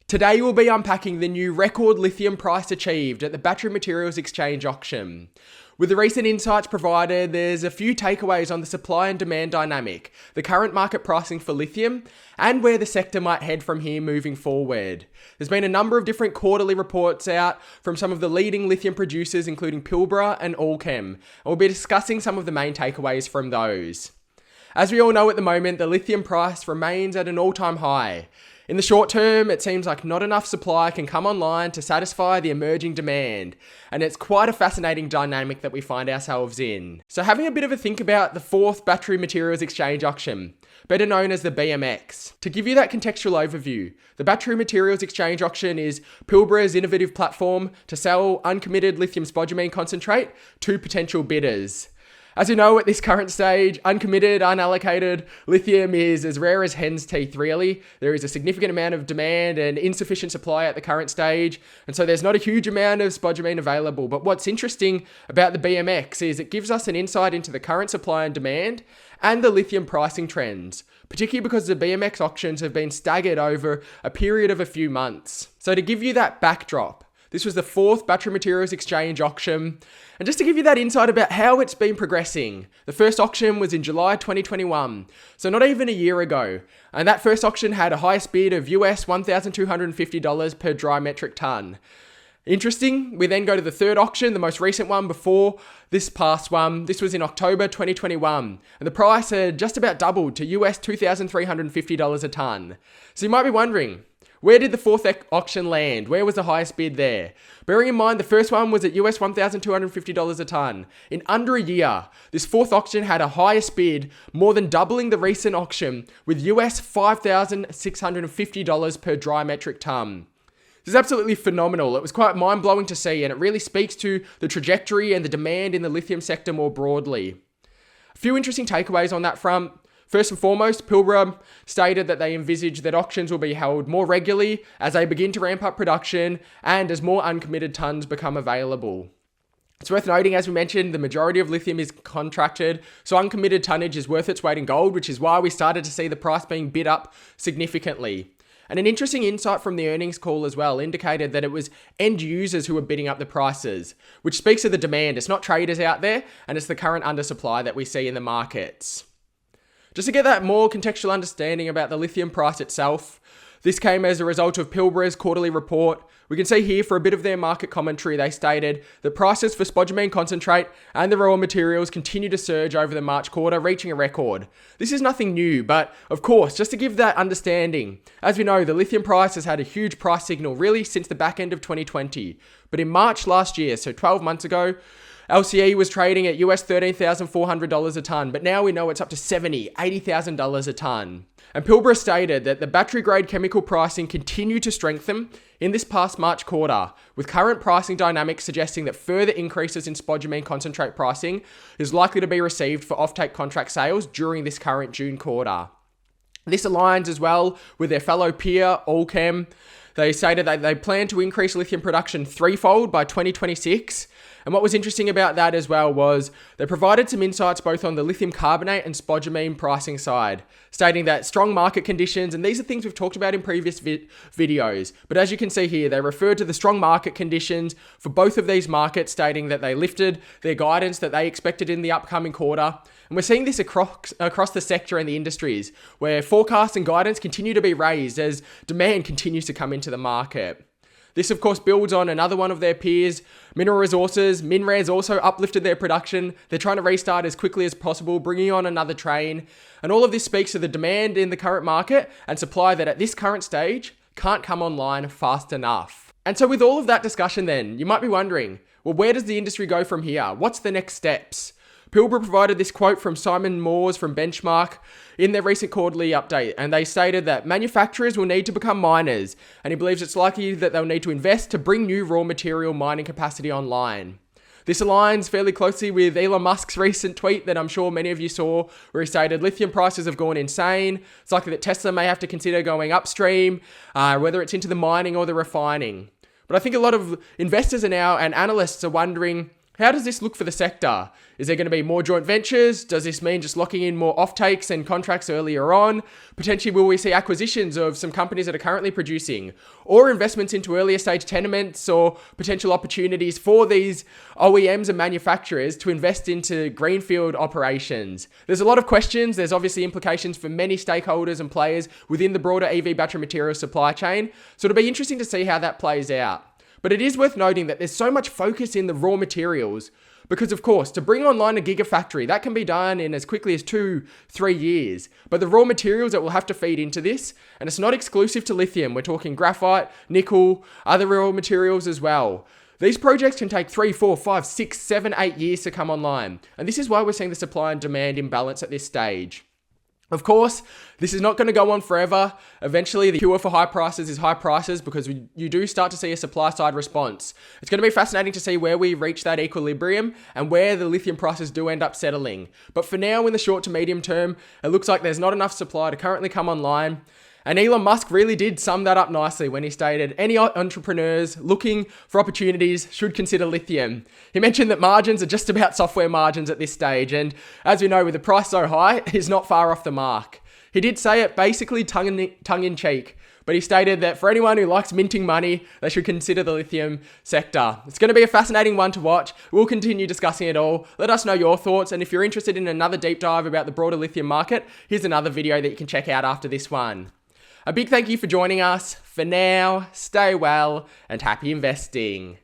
Today we'll be unpacking the new record lithium price achieved at the Battery Materials Exchange auction. With the recent insights provided, there's a few takeaways on the supply and demand dynamic, the current market pricing for lithium, and where the sector might head from here moving forward. There's been a number of different quarterly reports out from some of the leading lithium producers, including Pilbara and Allkem, and we'll be discussing some of the main takeaways from those. As we all know at the moment, the lithium price remains at an all-time high. In the short term, it seems like not enough supply can come online to satisfy the emerging demand, and it's quite a fascinating dynamic that we find ourselves in. So having a bit of a think about the fourth Battery Materials Exchange auction, better known as the BMX. To give you that contextual overview, the Battery Materials Exchange auction is Pilbara's innovative platform to sell uncommitted lithium spodumene concentrate to potential bidders. As you know, at this current stage, uncommitted, unallocated lithium is as rare as hen's teeth, really. There is a significant amount of demand and insufficient supply at the current stage, and so there's not a huge amount of spodumene available. But what's interesting about the BMX is it gives us an insight into the current supply and demand and the lithium pricing trends, particularly because the BMX auctions have been staggered over a period of a few months. So to give you that backdrop, this was the fourth Battery Materials Exchange auction. And just to give you that insight about how it's been progressing, the first auction was in July 2021, so not even a year ago. And that first auction had a highest bid of US $1,250 per dry metric ton. Interesting, we then go to the third auction, the most recent one before this past one. This was in October 2021, and the price had just about doubled to US $2,350 a ton. So you might be wondering, where did the fourth auction land? Where was the highest bid there? Bearing in mind the first one was at US $1,250 a ton. In under a year, this fourth auction had a highest bid, more than doubling the recent auction, with US $5,650 per dry metric ton. This is absolutely phenomenal. It was quite mind-blowing to see, and it really speaks to the trajectory and the demand in the lithium sector more broadly. A few interesting takeaways on that front. First and foremost, Pilbara stated that they envisage that auctions will be held more regularly as they begin to ramp up production and as more uncommitted tons become available. It's worth noting, as we mentioned, the majority of lithium is contracted, so uncommitted tonnage is worth its weight in gold, which is why we started to see the price being bid up significantly. And an interesting insight from the earnings call as well indicated that it was end users who were bidding up the prices, which speaks to the demand. It's not traders out there, and it's the current undersupply that we see in the markets. Just to get that more contextual understanding about the lithium price itself, this came as a result of Pilbara's quarterly report. We can see here for a bit of their market commentary, they stated that prices for spodumene concentrate and the raw materials continue to surge over the March quarter, reaching a record. This is nothing new, but of course, just to give that understanding, as we know, the lithium price has had a huge price signal really since the back end of 2020. But in March last year, so 12 months ago, LCE was trading at US $13,400 a ton, but now we know it's up to $80,000 a ton. And Pilbara stated that the battery-grade chemical pricing continued to strengthen in this past March quarter, with current pricing dynamics suggesting that further increases in spodumene concentrate pricing is likely to be received for offtake contract sales during this current June quarter. This aligns as well with their fellow peer, Allkem. They stated that they plan to increase lithium production threefold by 2026. And what was interesting about that as well was they provided some insights both on the lithium carbonate and spodumene pricing side, stating that strong market conditions, and these are things we've talked about in previous videos, but as you can see here, they referred to the strong market conditions for both of these markets, stating that they lifted their guidance that they expected in the upcoming quarter. And we're seeing this across the sector and the industries, where forecasts and guidance continue to be raised as demand continues to come into the market. This, of course, builds on another one of their peers, Mineral Resources. MinRes also uplifted their production. They're trying to restart as quickly as possible, bringing on another train. And all of this speaks to the demand in the current market and supply that at this current stage can't come online fast enough. And so with all of that discussion then, you might be wondering, well, where does the industry go from here? What's the next steps? Pilbara provided this quote from Simon Moores from Benchmark in their recent quarterly update, and they stated that manufacturers will need to become miners, and he believes it's likely that they'll need to invest to bring new raw material mining capacity online. This aligns fairly closely with Elon Musk's recent tweet that I'm sure many of you saw, where he stated lithium prices have gone insane. It's likely that Tesla may have to consider going upstream, whether it's into the mining or the refining. But I think a lot of investors are now and analysts are wondering, How does this look for the sector? Is there going to be more joint ventures? Does this mean just locking in more offtakes and contracts earlier on? Potentially, will we see acquisitions of some companies that are currently producing, or investments into earlier stage tenements, or potential opportunities for these OEMs and manufacturers to invest into greenfield operations? There's a lot of questions. There's obviously implications for many stakeholders and players within the broader EV battery materials supply chain. So it'll be interesting to see how that plays out. But it is worth noting that there's so much focus in the raw materials because, of course, to bring online a gigafactory, that can be done in as quickly as 2-3 years. But the raw materials that will have to feed into this, and it's not exclusive to lithium, we're talking graphite, nickel, other raw materials as well. These projects can take 3, 4, 5, 6, 7, 8 years to come online. And this is why we're seeing the supply and demand imbalance at this stage. Of course, this is not going to go on forever. Eventually, the cure for high prices is high prices because you do start to see a supply side response. It's going to be fascinating to see where we reach that equilibrium and where the lithium prices do end up settling. But for now, in the short to medium term, it looks like there's not enough supply to currently come online. And Elon Musk really did sum that up nicely when he stated any entrepreneurs looking for opportunities should consider lithium. He mentioned that margins are just about software margins at this stage, and as we know, with the price so high, he's not far off the mark. He did say it basically tongue in cheek, but he stated that for anyone who likes minting money, they should consider the lithium sector. It's going to be a fascinating one to watch. We'll continue discussing it all. Let us know your thoughts, and if you're interested in another deep dive about the broader lithium market, here's another video that you can check out after this one. A big thank you for joining us. For now, stay well and happy investing.